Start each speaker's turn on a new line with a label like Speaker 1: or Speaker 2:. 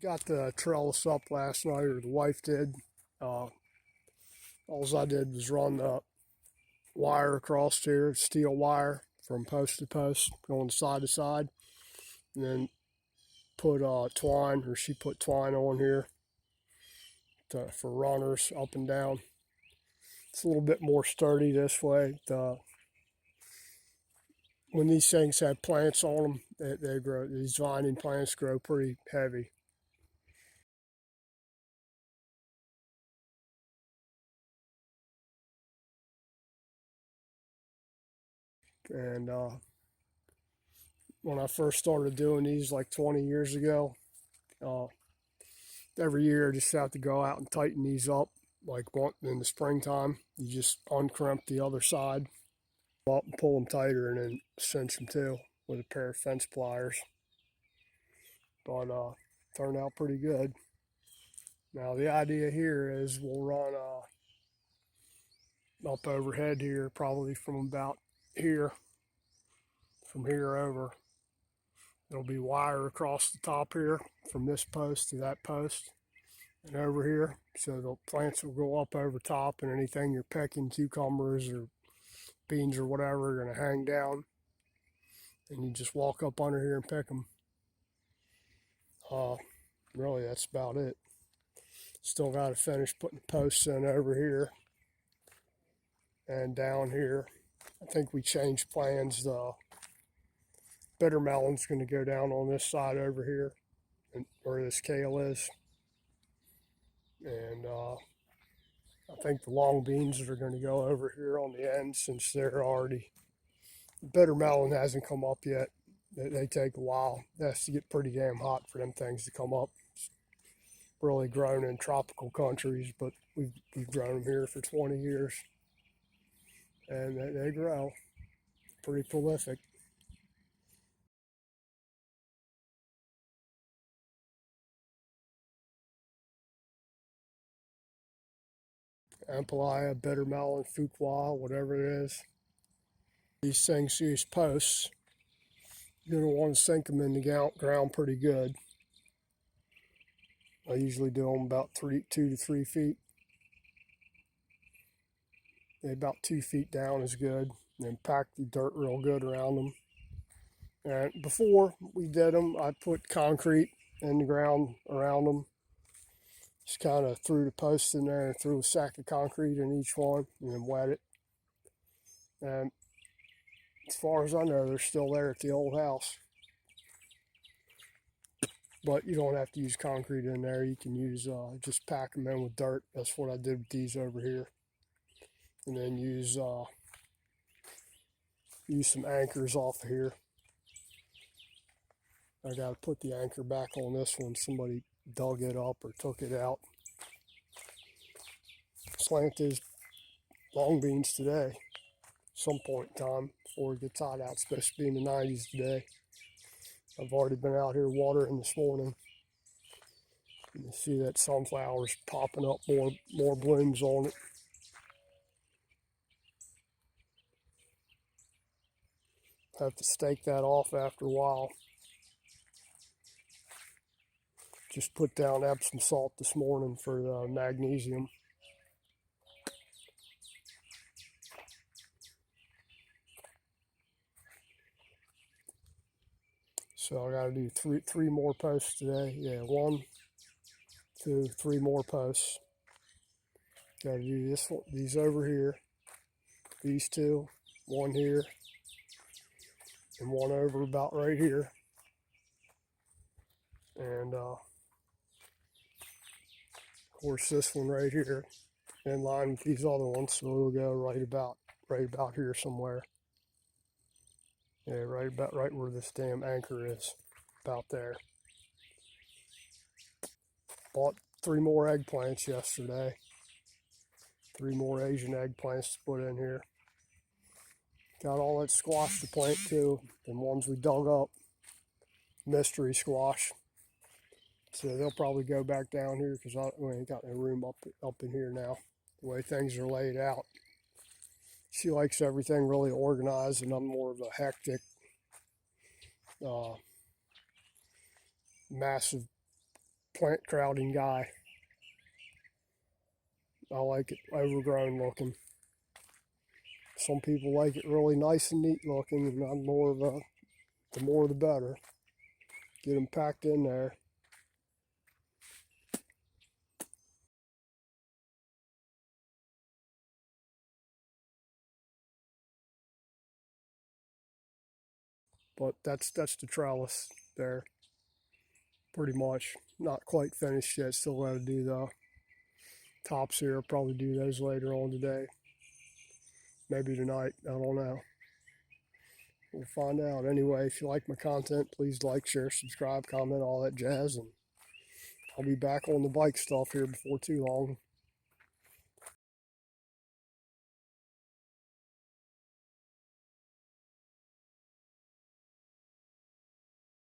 Speaker 1: Got the trellis up last night, or the wife did. All I did was run the wire across here, steel wire from post to post, going side to side, and then put twine, or she put twine on here for runners up and down. It's a little bit more sturdy this way. When these things have plants on them, they grow. These vining plants grow pretty heavy. And when I first started doing these like 20 years ago, uh, every year I just have to go out and tighten these up. Like in the springtime, you just uncrimp the other side, up and pull them tighter, and then cinch them too with a pair of fence pliers. But turned out pretty good. Now the idea here is we'll run up overhead here, probably from about here, from here over. There'll be wire across the top here from this post to that post and over here. So the plants will go up over top, and anything you're pecking, cucumbers or beans or whatever, are going to hang down. And you just walk up under here and pick them. Really, that's about it. Still got to finish putting the posts in over here and down here. I think we changed plans. The bitter melon's going to go down on this side over here, where this kale is. And I think the long beans are going to go over here on the end, since they're already, the bitter melon hasn't come up yet. They take a while. It has to get pretty damn hot for them things to come up. It's really grown in tropical countries, but we've grown them here for 20 years. And they grow. Pretty prolific. Amplia, bitter melon, fuqua, whatever it is. These things use posts. You're going to want to sink them in the ground pretty good. I usually do them about 2 to 3 feet. About 2 feet down is good. And then pack the dirt real good around them. And before we did them, I put concrete in the ground around them. Just kind of threw the posts in there and threw a sack of concrete in each one, and then wet it. And as far as I know, they're still there at the old house. But you don't have to use concrete in there. You can use, just pack them in with dirt. That's what I did with these over here. And then use some anchors off of here. I got to put the anchor back on this one. Somebody dug it up or took it out. Slant is long beans today. Some point in time before it gets hot out. It's supposed to be in the 90s today. I've already been out here watering this morning. You see that sunflower's popping up, more blooms on it. Have to stake that off after a while. Just put down Epsom salt this morning for the magnesium. So I got to do three more posts today. Yeah, 1, 2, 3 more posts. Got to do this one, these over here, these 2, 1 here, and 1 over about right here. And of course this one right here, in line with these other ones, so it'll go right about here somewhere. Yeah, right where this damn anchor is, about there. Bought 3 more eggplants yesterday. 3 more Asian eggplants to put in here. Got all that squash to plant too, and ones we dug up, mystery squash. So they'll probably go back down here because we ain't got no room up in here now, the way things are laid out. She likes everything really organized, and I'm more of a hectic, massive plant crowding guy. I like it overgrown looking. Some people like it really nice and neat looking, and I'm more of a, the more the better. Get them packed in there. But that's the trellis there. Pretty much. Not quite finished yet. Still got to do the tops here. I'll probably do those later on today. Maybe tonight. I don't know. We'll find out. Anyway, if you like my content, please like, share, subscribe, comment, all that jazz. And I'll be back on the bike stuff here before too long.